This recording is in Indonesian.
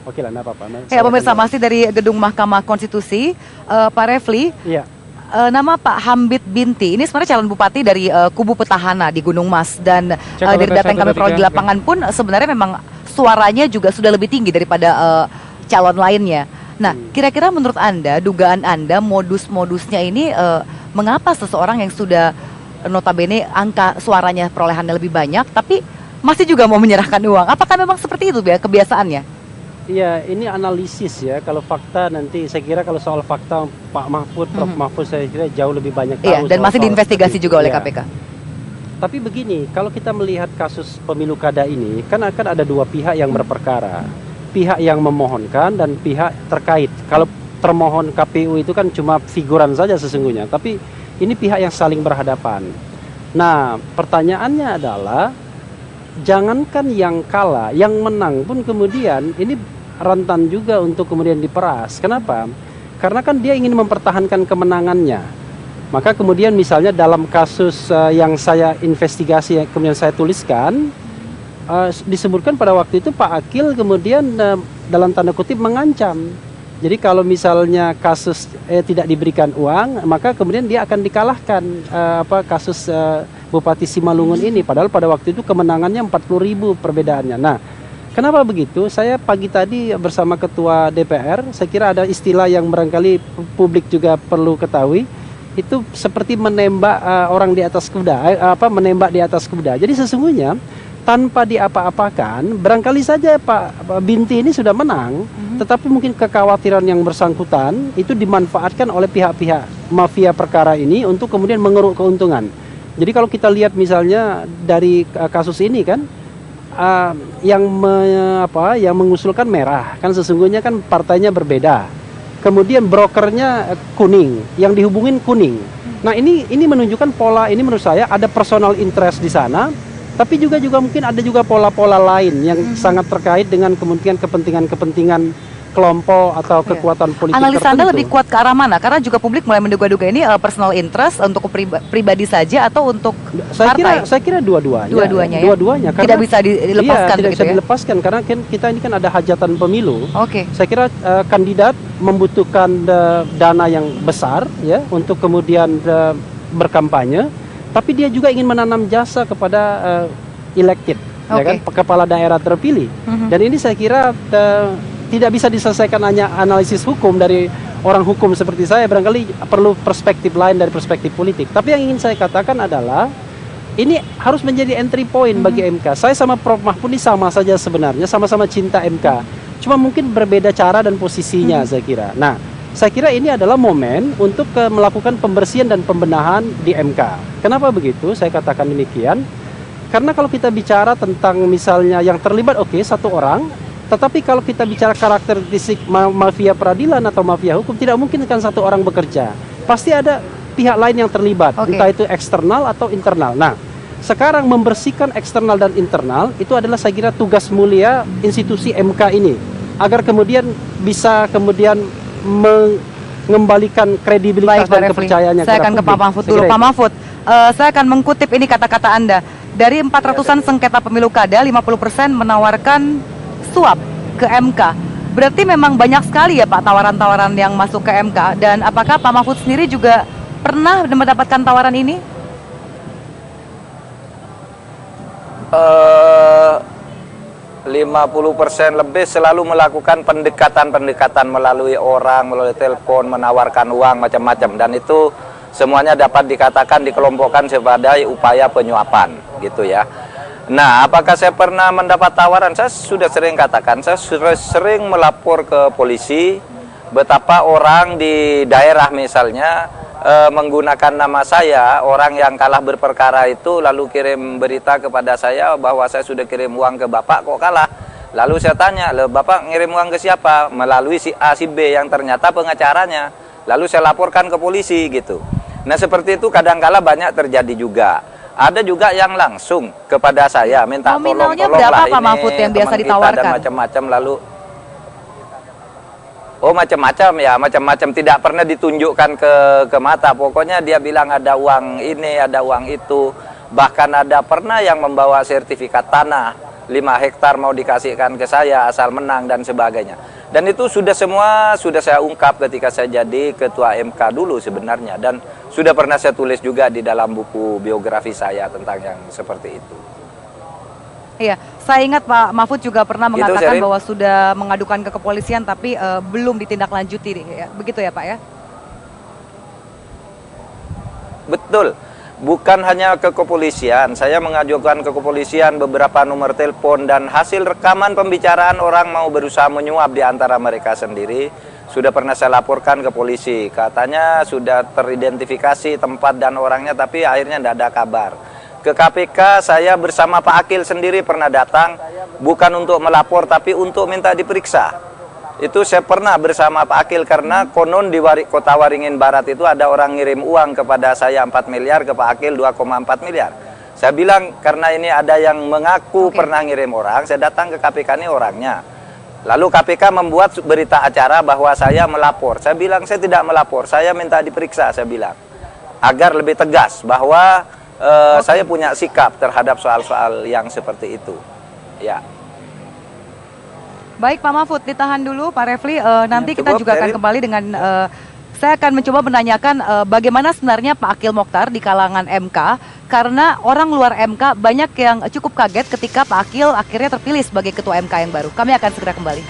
Oke lah, enggak apa-apa. Ya, pemirsa, masih dari gedung Mahkamah Konstitusi, Pak Refli. Iya. Nama Pak Hambit Binti ini sebenarnya calon bupati dari kubu petahana di Gunung Mas, dan dari data yang kami peroleh di lapangan pun sebenarnya memang suaranya juga sudah lebih tinggi daripada calon lainnya. Nah, kira-kira menurut Anda, dugaan Anda, modus-modusnya ini mengapa seseorang yang sudah notabene angka suaranya perolehannya lebih banyak tapi masih juga mau menyerahkan uang? Apakah memang seperti itu ya kebiasaannya? Iya, ini analisis ya. Kalau fakta nanti, saya kira kalau soal fakta Pak Mahfud, Prof. Mahfud saya kira jauh lebih banyak tahu. Iya, dan masih diinvestigasi juga oleh KPK. Tapi begini, kalau kita melihat kasus pemilu kada ini, kan akan ada dua pihak yang berperkara. Pihak yang memohonkan dan pihak terkait. Kalau termohon KPU itu kan cuma figuran saja sesungguhnya, tapi ini pihak yang saling berhadapan. Nah, pertanyaannya adalah, jangankan yang kalah, yang menang pun kemudian ini rentan juga untuk kemudian diperas. Kenapa? Karena kan dia ingin mempertahankan kemenangannya. Maka kemudian misalnya dalam kasus yang saya investigasi, kemudian saya tuliskan, disebutkan pada waktu itu Pak Akil kemudian dalam tanda kutip mengancam. Jadi kalau misalnya kasus tidak diberikan uang, maka kemudian dia akan dikalahkan kasus Bupati Simalungun ini. Padahal pada waktu itu kemenangannya 40.000 perbedaannya. Nah, kenapa begitu? Saya pagi tadi bersama Ketua DPR, saya kira ada istilah yang barangkali publik juga perlu ketahui. Itu seperti menembak orang di atas kuda, menembak di atas kuda. Jadi sesungguhnya tanpa diapa-apakan, barangkali saja Pak Binti ini sudah menang, tetapi mungkin kekhawatiran yang bersangkutan itu dimanfaatkan oleh pihak-pihak mafia perkara ini untuk kemudian mengeruk keuntungan. Jadi kalau kita lihat misalnya dari kasus ini kan, yang mengusulkan merah kan sesungguhnya kan partainya berbeda. Kemudian brokernya kuning, yang dihubungin kuning. Nah, ini menunjukkan pola, ini menurut saya ada personal interest di sana, tapi juga mungkin ada juga pola-pola lain yang sangat terkait dengan kemungkinan kepentingan kelompok atau kekuatan politik Analisa tertentu. Anda lebih kuat ke arah mana? Karena juga publik mulai menduga-duga ini personal interest untuk pribadi saja atau untuk partai? Saya kira dua-duanya. Dua-duanya ya? Dua-duanya. Tidak bisa dilepaskan. Iya, tidak bisa dilepaskan karena kita ini kan ada hajatan pemilu. Oke. Saya kira kandidat membutuhkan dana yang besar ya untuk kemudian berkampanye, tapi dia juga ingin menanam jasa kepada elected, ya kan, kepala daerah terpilih. Dan ini saya kira tidak bisa diselesaikan hanya analisis hukum dari orang hukum seperti saya, barangkali perlu perspektif lain dari perspektif politik. Tapi yang ingin saya katakan adalah ini harus menjadi entry point bagi MK. Saya sama Prof. Mahfud ini sama saja sebenarnya, sama-sama cinta MK. Cuma mungkin berbeda cara dan posisinya saya kira. Nah, saya kira ini adalah momen untuk melakukan pembersihan dan pembenahan di MK. Kenapa begitu? Saya katakan demikian. Karena kalau kita bicara tentang misalnya yang terlibat satu orang, tetapi kalau kita bicara karakteristik mafia peradilan atau mafia hukum, tidak mungkin kan satu orang bekerja. Pasti ada pihak lain yang terlibat, entah itu eksternal atau internal. Nah, sekarang membersihkan eksternal dan internal itu adalah saya kira tugas mulia institusi MK ini, agar kemudian bisa kemudian mengembalikan kredibilitas dan kepercayaannya. Saya akan ke Pak Mahfud dulu. Pak Mahfud, saya akan mengutip ini kata-kata Anda. Dari 400-an sengketa pemilu kada, 50% menawarkan suap ke MK. Berarti memang banyak sekali ya Pak tawaran-tawaran yang masuk ke MK. Dan apakah Pak Mahfud sendiri juga pernah mendapatkan tawaran ini? 50% lebih selalu melakukan pendekatan-pendekatan melalui orang, melalui telepon, menawarkan uang macam-macam, dan itu semuanya dapat dikatakan dikelompokkan sebagai upaya penyuapan gitu ya. Nah, apakah saya pernah mendapat tawaran? Saya sudah sering katakan, saya sudah sering melapor ke polisi betapa orang di daerah misalnya menggunakan nama saya, orang yang kalah berperkara itu lalu kirim berita kepada saya bahwa saya sudah kirim uang ke Bapak kok kalah. Lalu saya tanya, Bapak ngirim uang ke siapa? Melalui si A, si B yang ternyata pengacaranya. Lalu saya laporkan ke polisi gitu. Nah, seperti itu kadang-kala banyak terjadi juga. Ada juga yang langsung kepada saya minta tolong-tolonglah berapa Pak Mahfud yang biasa ditawarkan? Dan macam-macam lalu macam-macam tidak pernah ditunjukkan ke mata. Pokoknya dia bilang ada uang ini, ada uang itu. Bahkan ada pernah yang membawa sertifikat tanah 5 hektar mau dikasihkan ke saya asal menang dan sebagainya. Dan itu sudah saya ungkap ketika saya jadi ketua MK dulu sebenarnya, dan sudah pernah saya tulis juga di dalam buku biografi saya tentang yang seperti itu. Iya, saya ingat Pak Mahfud juga pernah Gitu, mengatakan Sheryl. bahwa sudah mengadukan ke kepolisian tapi belum ditindaklanjuti, ya. Begitu ya Pak ya? Betul. Bukan hanya ke kepolisian, saya mengajukan ke kepolisian beberapa nomor telepon dan hasil rekaman pembicaraan orang mau berusaha menyuap di antara mereka sendiri. Sudah pernah saya laporkan ke polisi, katanya sudah teridentifikasi tempat dan orangnya, tapi akhirnya tidak ada kabar. Ke KPK saya bersama Pak Akil sendiri pernah datang, bukan untuk melapor tapi untuk minta diperiksa. Itu saya pernah bersama Pak Akil karena konon di kota Waringin Barat itu ada orang ngirim uang kepada saya 4 miliar, ke Pak Akil 2,4 miliar. Saya bilang karena ini ada yang mengaku pernah ngirim orang, saya datang ke KPK ini orangnya. Lalu KPK membuat berita acara bahwa saya melapor. Saya bilang saya tidak melapor, saya minta diperiksa, saya bilang. Agar lebih tegas bahwa saya punya sikap terhadap soal-soal yang seperti itu. Ya. Baik Pak Mahfud, ditahan dulu Pak Refli, nanti kita Cukup, juga akan Sheryl. kembali dengan, saya akan mencoba menanyakan bagaimana sebenarnya Pak Akil Mokhtar di kalangan MK, karena orang luar MK banyak yang cukup kaget ketika Pak Akil akhirnya terpilih sebagai Ketua MK yang baru. Kami akan segera kembali.